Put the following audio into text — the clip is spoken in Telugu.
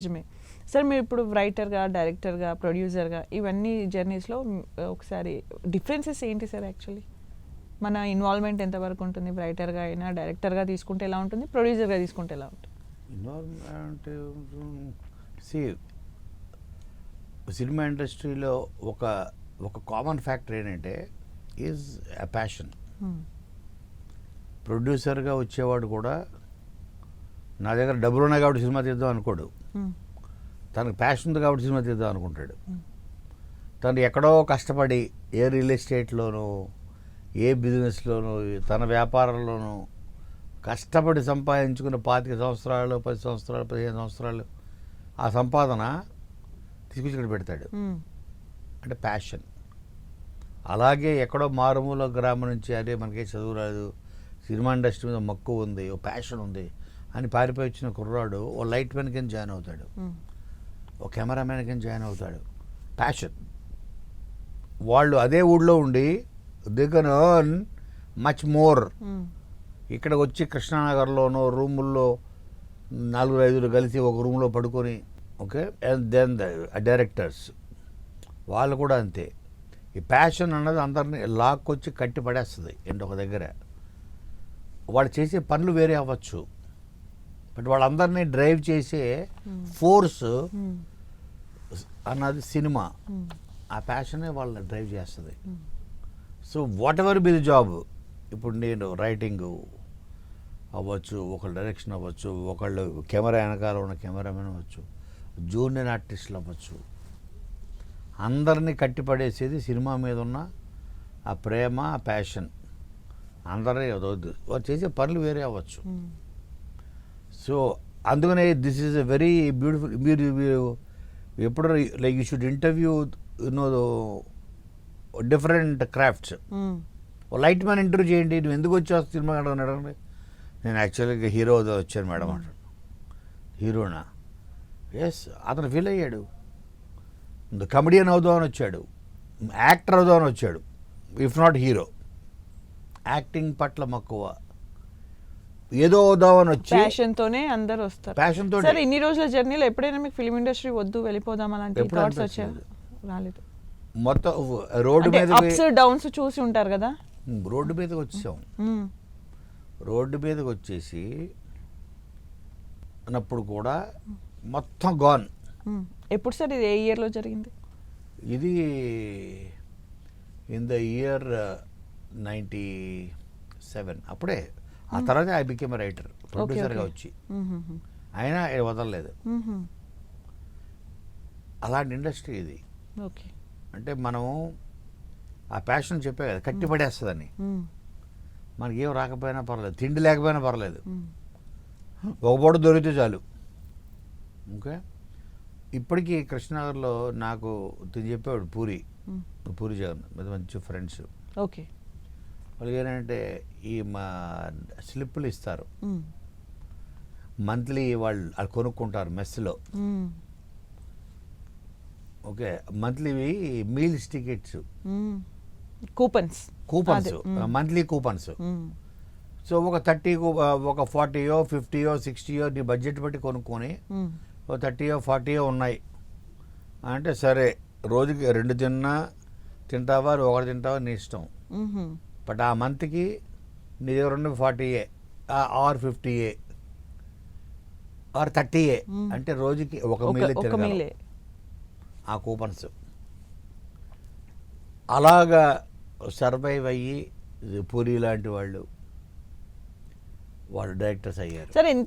నిజమే. సార్ మీరు ఇప్పుడు రైటర్‌గా, డైరెక్టర్‌గా, ప్రొడ్యూసర్‌గా ఇవన్నీ జర్నీస్‌లో ఒకసారి డిఫరెన్సెస్ ఏంటి సార్ యాక్చువల్లీ? మన ఇన్వాల్వ్‌మెంట్ ఎంతవరకు ఉంటుంది? రైటర్‌గా అయినా, డైరెక్టర్‌గా తీసుకుంటే ఎలా ఉంటుంది? ప్రొడ్యూసర్‌గా తీసుకుంటే ఎలా ఉంటుంది? ఇన్వాల్వ్మెంట్ సి సినిమా ఇండస్ట్రీలో ఒక ఒక కామన్ ఫ్యాక్టర్ ఏంటంటే ఈజ్ ఎ ప్యాషన్. ప్రొడ్యూసర్గా వచ్చేవాడు కూడా నా దగ్గర డబ్బులు ఉన్నాయి కాబట్టి సినిమా తీద్దాం అనుకోడు. తనకు ప్యాషన్ ఉంది కాబట్టి సినిమా తీద్దాం అనుకుంటాడు. తను ఎక్కడో కష్టపడి ఏ రియల్ ఎస్టేట్లోనూ, ఏ బిజినెస్లోనూ, తన వ్యాపారంలోనూ కష్టపడి సంపాదించుకున్న 25 సంవత్సరాలు, 10 సంవత్సరాలు, 15 సంవత్సరాలు ఆ సంపాదన తీసుకొచ్చి ఇక్కడ పెడతాడు. అంటే ప్యాషన్. అలాగే ఎక్కడో మారుమూల గ్రామం నుంచి అదే మనకే చదువు రాదు, సినిమా ఇండస్ట్రీ మీద మక్కువ ఉంది, ఓ ప్యాషన్ ఉంది అని పారిపోయి వచ్చిన కుర్రాడు ఓ లైట్ మ్యాన్ కింద జాయిన్ అవుతాడు, ఓ కెమెరామ్యాన్ కింద జాయిన్ అవుతాడు. ప్యాషన్. వాళ్ళు అదే ఊళ్ళో ఉండి they can earn much more. ఇక్కడ వచ్చి కృష్ణానగర్లోనో రూముల్లో 4-5 కలిసి ఒక రూమ్లో పడుకొని, okay, and then the directors వాళ్ళు కూడా అంతే. ఈ ప్యాషన్ అన్నది అందరినీ లాక్కొచ్చి కట్టి పడేస్తుంది ఏంటి ఒక దగ్గర. వాళ్ళు చేసే పనులు వేరే అవ్వచ్చు, బట్ వాళ్ళందరినీ డ్రైవ్ చేసే ఫోర్స్ అన్నది సినిమా. ఆ ప్యాషనే వాళ్ళని డ్రైవ్ చేస్తుంది. So what ever be the job, ఇప్పుడు నేను రైటింగ్ అవ్వచ్చు, ఒకళ్ళు డైరెక్షన్ అవ్వచ్చు, ఒకళ్ళు కెమెరా వెనకాల ఉన్న కెమెరామెన్ అవ్వచ్చు, జూనియర్ ఆర్టిస్టులు అవ్వచ్చు, అందరినీ కట్టిపడేసేది సినిమా మీద ఉన్న ఆ ప్రేమ, ఆ ప్యాషన్. అందరినీ వదవద్దు, వాళ్ళు చేసే పనులు వేరే అవ్వచ్చు. సో అందుకనే this is a very beautiful. మీరు ఎప్పుడు like you should interview different crafts. Light man interview చేయండి, నువ్వు ఎందుకు వచ్చావు సినిమా అడగండి. నేను యాక్చువల్గా హీరో వచ్చాను మేడం అంటాడు. హీరోనా? ఎస్, అతను ఫీల్ అయ్యాడు. కమెడియన్ అవుదామని వచ్చాడు, యాక్టర్ అవుదామని వచ్చాడు, ఇఫ్ నాట్ హీరో. యాక్టింగ్ పట్ల మక్కువ, ఏదో అవుదామని వచ్చి ప్యాషన్ తోనే అందరూ వస్తారు. ప్యాషన్ తోటి. సార్ ఇన్ని రోజుల జర్నీలో ఎప్పుడైనా మీకు ఫిల్మ్ ఇండస్ట్రీ వద్దు వెళ్ళిపోదాం అలాంటి థాట్స్ వచ్చాయి? రాలేదు. మొత్తం రోడ్డు మీద అప్స్ డౌన్స్ చూసి ఉంటారు కదా. రోడ్డు మీదకి వచ్చాం. రోడ్డు మీదకి వచ్చేసి అన్నప్పుడు కూడా మొత్తం గాన్. ఎప్పుడు సార్ ఇది ఏ ఇయర్లో జరిగింది? ఇది ఇన్ ద ఇయర్ 97. అప్పుడే. ఆ తర్వాత ఐ బికేమ్ రైటర్, ప్రొడ్యూసర్గా వచ్చి. అయినా వదలలేదు. అలాంటి ఇండస్ట్రీ ఇది. ఓకే. అంటే మనం ఆ ప్యాషన్ చెప్పే కదా కట్టిపడేస్తుందని. మనకి ఏం రాకపోయినా పర్లేదు, తిండి లేకపోయినా పర్లేదు, ఒక పూట దొరికితే చాలు. ఓకే. ఇప్పటికీ కృష్ణనగర్లో నాకు చెప్పేవాడు పూరి జగన్ మీద మంచి ఫ్రెండ్స్. ఓకే. వాళ్ళకి ఏంటంటే ఈ మా స్లిప్పులు ఇస్తారు మంత్లీ, వాళ్ళు కొనుక్కుంటారు మెస్లో. ఓకే. మంత్లీవి meals tickets, coupons, monthly coupons. So ఒక 30, ఒక 40, 50, 60 నీ బడ్జెట్ బట్టి కొనుక్కొని, ఓ 30, 40 ఉన్నాయి అంటే సరే, రోజుకి 2 తింటావా, 1 తింటావా నీ ఇష్టం. బట్ ఆ మంత్కి నీ దగ్గర ఉన్న 40 ఆర్ 50 ఆర్ 30 అంటే రోజుకి ఒక మీల్ తినగలవు ఆ కూపన్స్. అలాగా సర్వైవ్ అయ్యి పూరి లాంటి వాళ్ళు డైరెక్టర్స్ అయ్యారు. సరే.